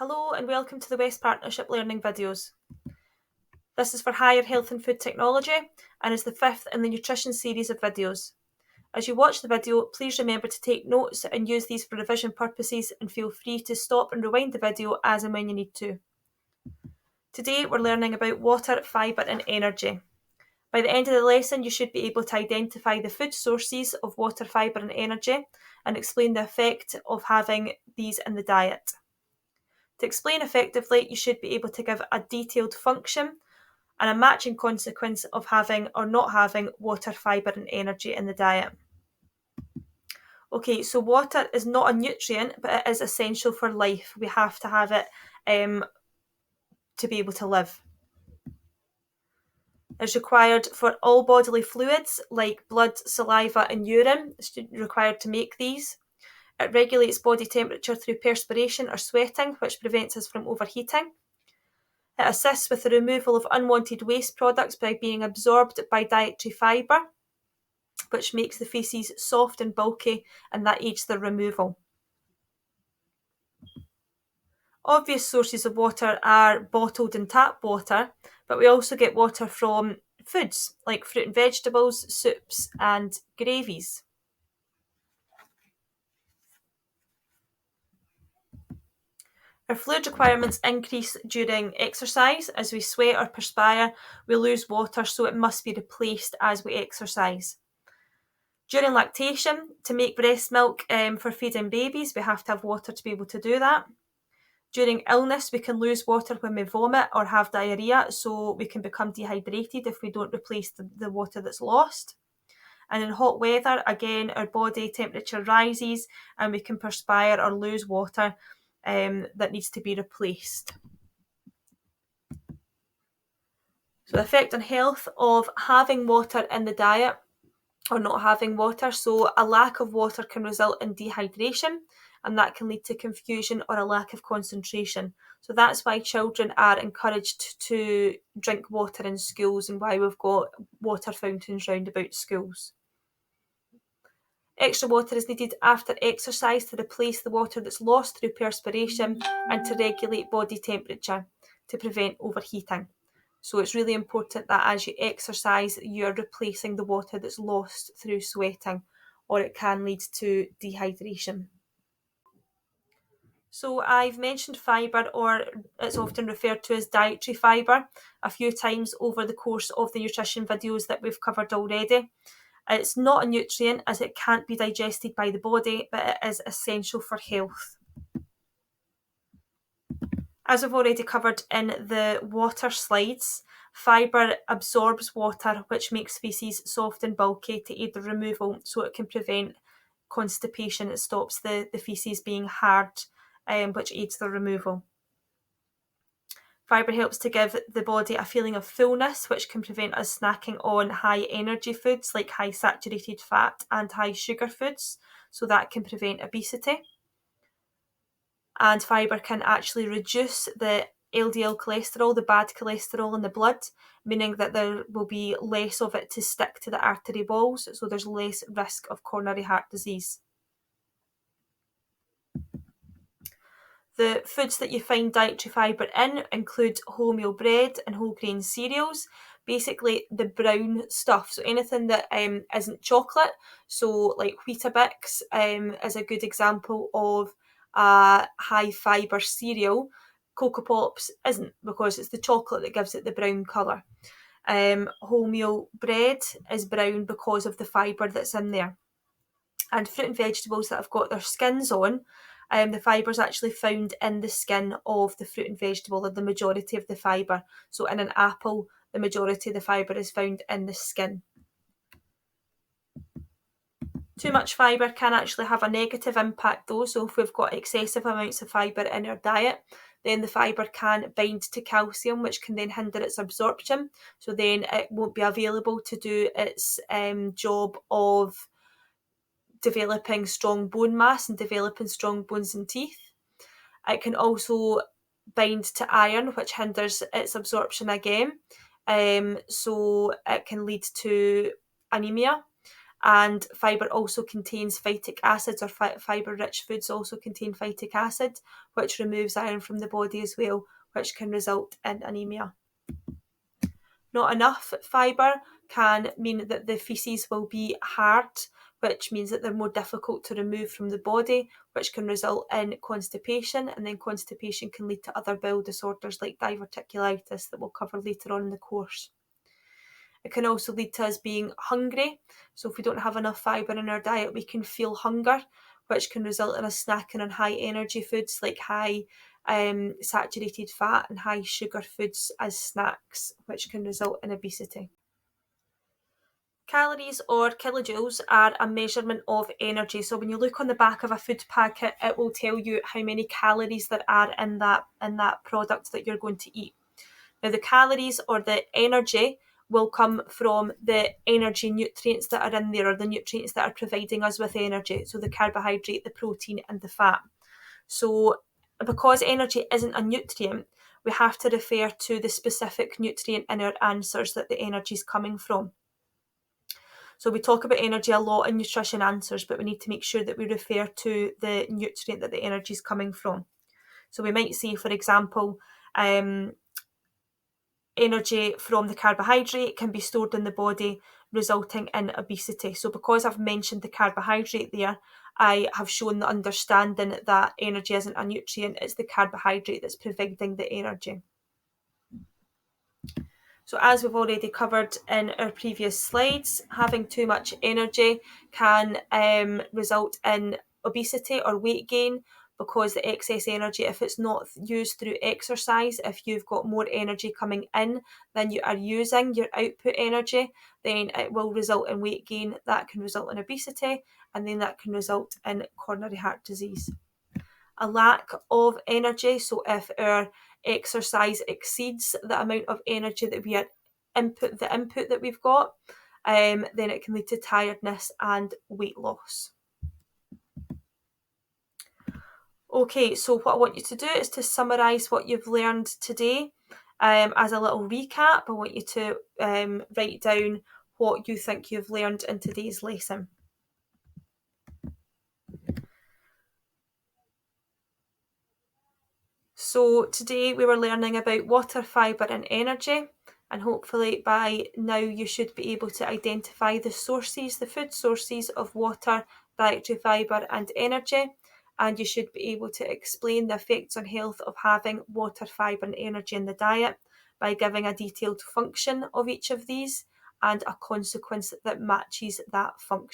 Hello and welcome to the West Partnership Learning videos. This is for Higher Health and Food Technology and is the fifth in the nutrition series of videos. As you watch the video, please remember to take notes and use these for revision purposes, and feel free to stop and rewind the video as and when you need to. Today we're learning about water, fibre and energy. By the end of the lesson, you should be able to identify the food sources of water, fibre and energy and explain the effect of having these in the diet. To explain effectively, you should be able to give a detailed function and a matching consequence of having or not having water, fibre and energy in the diet. Okay, so water is not a nutrient, but it is essential for life. We have to have it to be able to live. It's required for all bodily fluids like blood, saliva and urine. It's required to make these. It regulates body temperature through perspiration or sweating, which prevents us from overheating. It assists with the removal of unwanted waste products by being absorbed by dietary fibre, which makes the faeces soft and bulky, and that aids their removal. Obvious sources of water are bottled and tap water, but we also get water from foods like fruit and vegetables, soups and gravies. Our fluid requirements increase during exercise. As we sweat or perspire, we lose water, so it must be replaced as we exercise. During lactation, to make breast milk for feeding babies, we have to have water to be able to do that. During illness, we can lose water when we vomit or have diarrhea, so we can become dehydrated if we don't replace the water that's lost. And in hot weather, again, our body temperature rises and we can perspire or lose water that needs to be replaced. So the effect on health of having water in the diet or not having water. So a lack of water can result in dehydration, and that can lead to confusion or a lack of concentration. So that's why children are encouraged to drink water in schools and why we've got water fountains round about schools. Extra water is needed after exercise to replace the water that's lost through perspiration and to regulate body temperature to prevent overheating. So it's really important that as you exercise, you're replacing the water that's lost through sweating, or it can lead to dehydration. So I've mentioned fibre, or it's often referred to as dietary fibre, a few times over the course of the nutrition videos that we've covered already. It's not a nutrient as it can't be digested by the body, but it is essential for health. As we've already covered in the water slides, fibre absorbs water, which makes faeces soft and bulky to aid the removal, so it can prevent constipation. It stops the faeces being hard, which aids the removal. Fibre helps to give the body a feeling of fullness, which can prevent us snacking on high energy foods like high saturated fat and high sugar foods, so that can prevent obesity. And fibre can actually reduce the LDL cholesterol, the bad cholesterol in the blood, meaning that there will be less of it to stick to the artery walls, so there's less risk of coronary heart disease. The foods that you find dietary fibre in include wholemeal bread and whole grain cereals, basically the brown stuff. So anything that isn't chocolate, so like Weetabix is a good example of a high fibre cereal. Cocoa Pops isn't, because it's the chocolate that gives it the brown colour. Wholemeal bread is brown because of the fibre that's in there. And fruit and vegetables that have got their skins on, the fibre is actually found in the skin of the fruit and vegetable, or the majority of the fibre. So in an apple, the majority of the fibre is found in the skin. Too much fibre can actually have a negative impact though. So if we've got excessive amounts of fibre in our diet, then the fibre can bind to calcium, which can then hinder its absorption. So then it won't be available to do its job of developing strong bone mass and developing strong bones and teeth. It can also bind to iron, which hinders its absorption again. So it can lead to anemia. And fibre also contains phytic acids, or fibre-rich foods also contain phytic acid, which removes iron from the body as well, which can result in anemia. Not enough fibre can mean that the faeces will be hard, which means that they're more difficult to remove from the body, which can result in constipation, and then constipation can lead to other bowel disorders like diverticulitis that we'll cover later on in the course. It can also lead to us being hungry. So if we don't have enough fibre in our diet, we can feel hunger, which can result in us snacking on high energy foods like high saturated fat and high sugar foods as snacks, which can result in obesity. Calories, or kilojoules, are a measurement of energy. So when you look on the back of a food packet, it will tell you how many calories there are in that product that you're going to eat. Now, the calories, or the energy, will come from the energy nutrients that are in there, or the nutrients that are providing us with energy. So the carbohydrate, the protein, and the fat. So because energy isn't a nutrient, we have to refer to the specific nutrient in our answers that the energy is coming from. So we talk about energy a lot in nutrition answers, but we need to make sure that we refer to the nutrient that the energy is coming from. So we might say, for example, energy from the carbohydrate can be stored in the body, resulting in obesity. So because I've mentioned the carbohydrate there, I have shown the understanding that energy isn't a nutrient, it's the carbohydrate that's providing the energy. So as we've already covered in our previous slides, having too much energy can result in obesity or weight gain, because the excess energy, if it's not used through exercise, if you've got more energy coming in than you are using, your output energy, then it will result in weight gain. That can result in obesity, and then that can result in coronary heart disease. A lack of energy, so if our exercise exceeds the amount of energy that we had input that we've got, then it can lead to tiredness and weight loss. Okay, so what I want you to do is to summarise what you've learned today. As a little recap, I want you to write down what you think you've learned in today's lesson. So today we were learning about water, fibre and energy, and hopefully by now you should be able to identify the food sources of water, dietary fibre and energy, and you should be able to explain the effects on health of having water, fibre and energy in the diet by giving a detailed function of each of these and a consequence that matches that function.